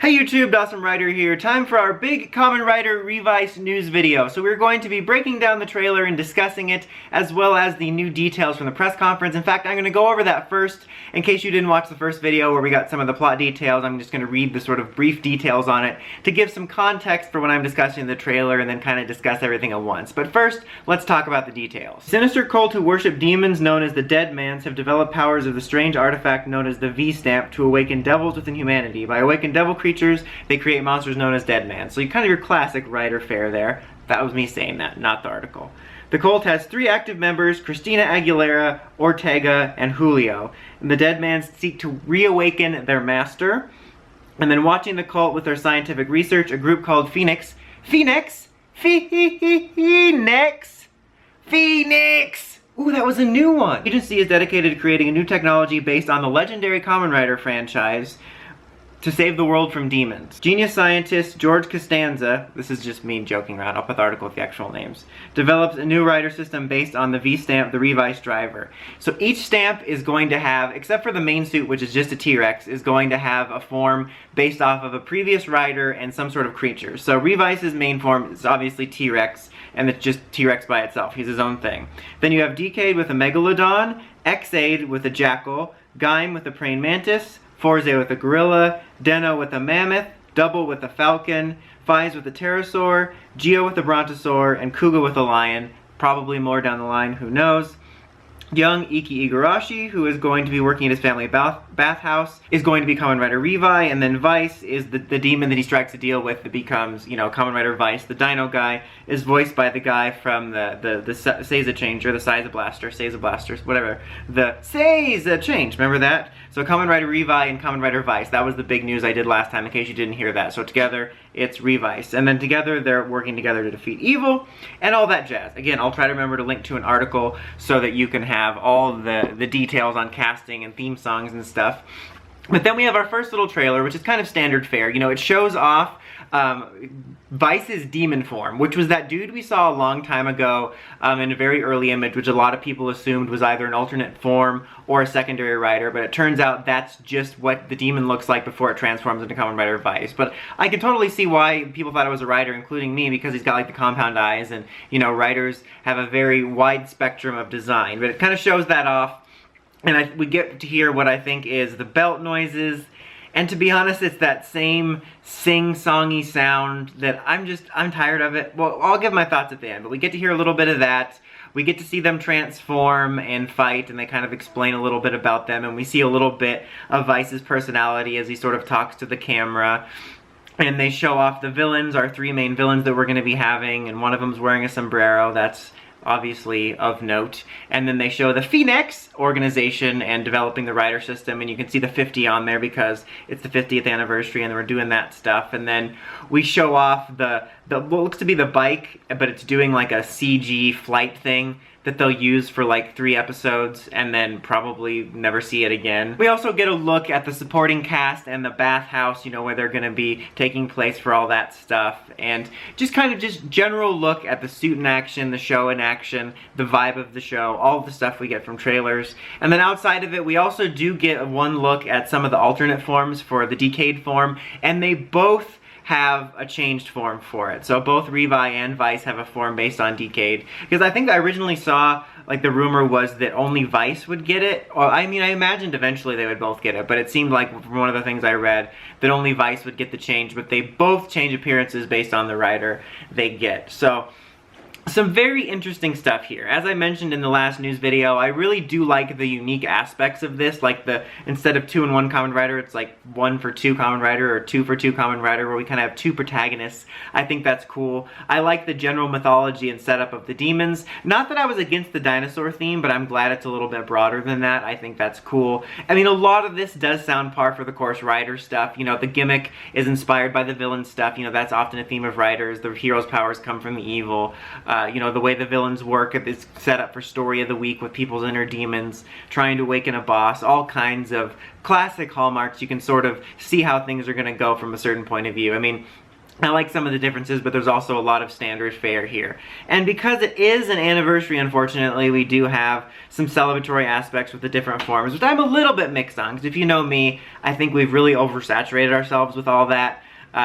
Hey YouTube, Dawson Rider here. Time for our big Kamen Rider Revice news video. So we're going to be breaking down the trailer and discussing it, as well as the new details from the press conference. In fact, I'm going to go over that first, in case you didn't watch the first video where we got some of the plot details. I'm just going to read the sort of brief details on it to give some context for when I'm discussing the trailer and then kind of discuss everything at once. But first, let's talk about the details. Sinister cult who worship demons known as the Dead Mans have developed powers of the strange artifact known as the V-Stamp to awaken devils within humanity. By awaken devil creatures, they create monsters known as Dead Man. So you kind of your classic Rider fare there. That was me saying that, not the article. The cult has 3 active members, Christina Aguilera, Ortega, and Julio. And the Dead Mans seek to reawaken their master. And then watching the cult with their scientific research, a group called Phoenix. Phoenix! Phoenix! Phoenix! Ooh, that was a new one! The agency is dedicated to creating a new technology based on the legendary Kamen Rider franchise to save the world from demons. Genius scientist George Costanza, this is just me joking around, I'll put the article with the actual names, develops a new rider system based on the V-Stamp, the Revice driver. So each stamp is going to have, except for the main suit, which is just a T-Rex, is going to have a form based off of a previous rider and some sort of creature. So Revice's main form is obviously T-Rex, and it's just T-Rex by itself. He's his own thing. Then you have Decade with a Megalodon, X-Aid with a Jackal, Gaim with a Praying Mantis, Forze with a gorilla, Deno with a mammoth, Double with a falcon, Fies with a pterosaur, Geo with a brontosaur, and Kuga with a lion. Probably more down the line, who knows. Young Iki Igarashi, who is going to be working at his family bathhouse, is going to be Kamen Rider Revice, and then Vice is the demon that he strikes a deal with that becomes, you know, Kamen Rider Vice. The Dino guy is voiced by the guy from the Seiza Changer, the Seiza Blasters, whatever. The Seiza Change, remember that? So Kamen Rider Revice and Kamen Rider Vice, that was the big news I did last time in case you didn't hear that. So together, it's Revice. And then together, they're working together to defeat evil, and all that jazz. Again, I'll try to remember to link to an article so that you can have all the details on casting and theme songs and stuff. But then we have our first little trailer, which is kind of standard fare. You know, it shows off Vice's demon form, which was that dude we saw a long time ago in a very early image, which a lot of people assumed was either an alternate form or a secondary rider, but it turns out that's just what the demon looks like before it transforms into Kamen Rider Vice. But I can totally see why people thought it was a rider, including me, because he's got like the compound eyes, and you know, riders have a very wide spectrum of design, but it kind of shows that off. And we get to hear what I think is the belt noises. And to be honest, it's that same sing-songy sound that I'm tired of it. Well, I'll give my thoughts at the end, but we get to hear a little bit of that. We get to see them transform and fight, and they kind of explain a little bit about them, and we see a little bit of Vice's personality as he sort of talks to the camera. And they show off the villains, our 3 main villains that we're going to be having, and one of them's wearing a sombrero. That's obviously of note. And then they show the Phoenix organization and developing the rider system, and you can see the 50 on there because it's the 50th anniversary and we're doing that stuff. And then we show off the what looks to be the bike, but it's doing like a CG flight thing that they'll use for like 3 episodes and then probably never see it again. We also get a look at the supporting cast and the bathhouse, you know, where they're gonna be taking place for all that stuff, and just kind of just general look at the suit in action, the show in action, the vibe of the show, all the stuff we get from trailers. And then outside of it, we also do get one look at some of the alternate forms for the Decade form, and they both have a changed form for it. So both Revice and Vice have a form based on Decade. Because I think I originally saw, like, the rumor was that only Vice would get it. Or, I mean, I imagined eventually they would both get it, but it seemed like, from one of the things I read, that only Vice would get the change, but they both change appearances based on the rider they get. So some very interesting stuff here. As I mentioned in the last news video, I really do like the unique aspects of this, like the, instead of 2-in-1 Kamen Rider, it's like 1 for 2 Kamen Rider, or 2 for 2 Kamen Rider, where we kind of have 2 protagonists. I think that's cool. I like the general mythology and setup of the demons. Not that I was against the dinosaur theme, but I'm glad it's a little bit broader than that. I think that's cool. I mean, a lot of this does sound par for the course Rider stuff. You know, the gimmick is inspired by the villain stuff. You know, that's often a theme of Riders. The hero's powers come from the evil. You know, the way the villains work is set up for story of the week with people's inner demons, trying to awaken a boss, all kinds of classic hallmarks. You can sort of see how things are going to go from a certain point of view. I mean, I like some of the differences, but there's also a lot of standard fare here. And because it is an anniversary, unfortunately, we do have some celebratory aspects with the different forms, which I'm a little bit mixed on, because if you know me, I think we've really oversaturated ourselves with all that,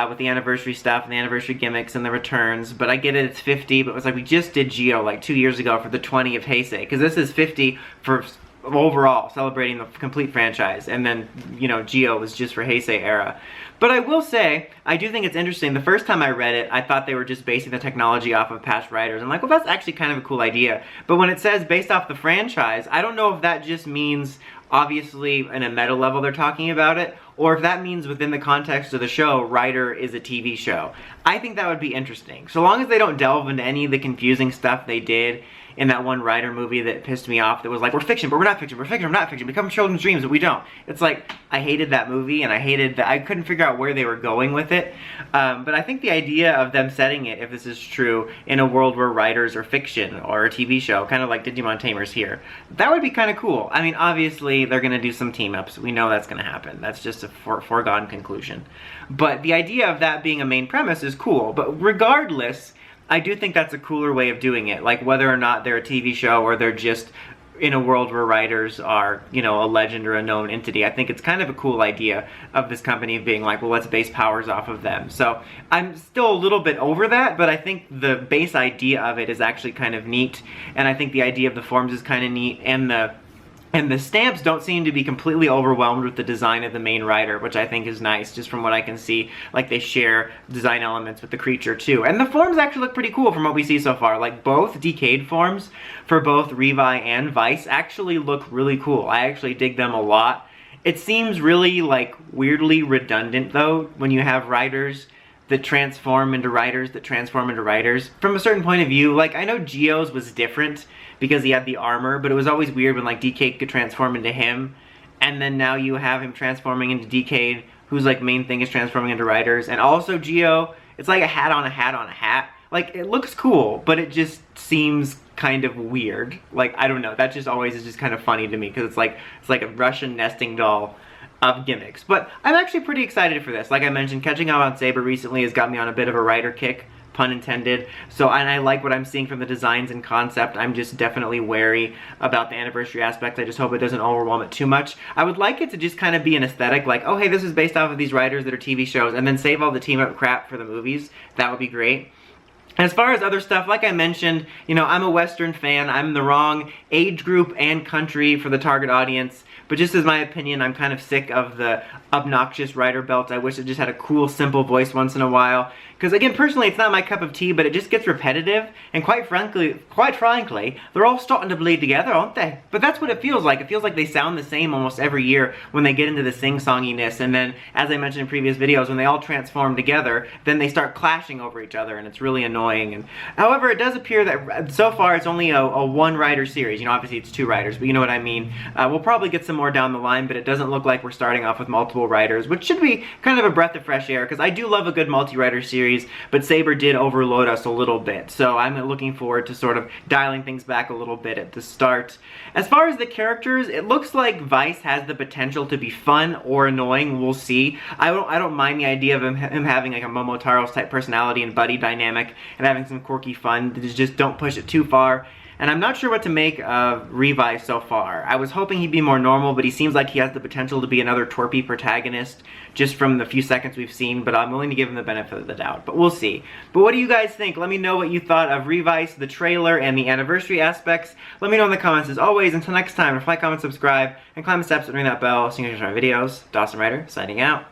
with the anniversary stuff, and the anniversary gimmicks, and the returns. But I get it, it's 50, but it was like we just did Geo like 2 years ago for the 20 of Heisei, because this is 50 for overall, celebrating the complete franchise, and then, you know, Geo was just for Heisei era. But I will say, I do think it's interesting. The first time I read it, I thought they were just basing the technology off of past writers. I'm like, well, that's actually kind of a cool idea. But when it says based off the franchise, I don't know if that just means, obviously, in a meta level they're talking about it, or if that means within the context of the show, Rider is a TV show. I think that would be interesting. So long as they don't delve into any of the confusing stuff they did in that one Rider movie that pissed me off, that was like, we're fiction, but we're not fiction, we're fiction, we're not fiction, become children's dreams, but we don't. It's like, I hated that movie, and I hated that, I couldn't figure out where they were going with it. But I think the idea of them setting it, if this is true, in a world where writers are fiction, or a TV show, kind of like Digimon Tamers here, that would be kind of cool. I mean, obviously, they're gonna do some team-ups. We know that's gonna happen. That's just a foregone conclusion. But the idea of that being a main premise is cool, but regardless, I do think that's a cooler way of doing it, like whether or not they're a TV show or they're just in a world where writers are, you know, a legend or a known entity. I think it's kind of a cool idea of this company being like, well, let's base powers off of them. So I'm still a little bit over that, but I think the base idea of it is actually kind of neat, and I think the idea of the forms is kind of neat, and the stamps don't seem to be completely overwhelmed with the design of the main rider, which I think is nice, just from what I can see. Like, they share design elements with the creature, too. And the forms actually look pretty cool from what we see so far. Like, both Decade forms for both Revi and Vice actually look really cool. I actually dig them a lot. It seems really, like, weirdly redundant, though, when you have riders that transform into riders that transform into riders. From a certain point of view, like, I know Geo's was different because he had the armor, but it was always weird when, like, Decade could transform into him, and then now you have him transforming into Decade, whose, like, main thing is transforming into riders, and also Geo, it's like a hat on a hat on a hat. Like, it looks cool, but it just seems kind of weird. Like, I don't know, that just always is just kind of funny to me, because it's like a Russian nesting doll of gimmicks. But I'm actually pretty excited for this. Like I mentioned, catching up on Saber recently has got me on a bit of a rider kick, pun intended. So, and I like what I'm seeing from the designs and concept. I'm just definitely wary about the anniversary aspect. I just hope it doesn't overwhelm it too much. I would like it to just kind of be an aesthetic, like, oh hey, this is based off of these writers that are TV shows, and then save all the team-up crap for the movies. That would be great. As far as other stuff, like I mentioned, you know, I'm a Western fan. I'm the wrong age group and country for the target audience. But just as my opinion, I'm kind of sick of the obnoxious rider belts. I wish it just had a cool, simple voice once in a while. Because again, personally, it's not my cup of tea, but it just gets repetitive. And quite frankly, they're all starting to bleed together, aren't they? But that's what it feels like. It feels like they sound the same almost every year when they get into the sing-songiness. And then, as I mentioned in previous videos, when they all transform together, then they start clashing over each other, and it's really annoying. And however, it does appear that so far it's only a one-rider series. You know, obviously it's 2 riders, but you know what I mean. We'll probably get some more down the line, but it doesn't look like we're starting off with multiple riders, which should be kind of a breath of fresh air, because I do love a good multi-rider series, but Saber did overload us a little bit, so I'm looking forward to sort of dialing things back a little bit at the start. As far as the characters, it looks like Vice has the potential to be fun or annoying. We'll see. I don't mind the idea of him having like a Momotaro's type personality and buddy dynamic and having some quirky fun. Just don't push it too far. And I'm not sure what to make of Revice so far. I was hoping he'd be more normal, but he seems like he has the potential to be another twerpy protagonist just from the few seconds we've seen, but I'm willing to give him the benefit of the doubt. But we'll see. But what do you guys think? Let me know what you thought of Revice, the trailer, and the anniversary aspects. Let me know in the comments. As always, until next time, like, comment, subscribe, and climb the steps and ring that bell so you can catch my videos. Dawson Rider, signing out.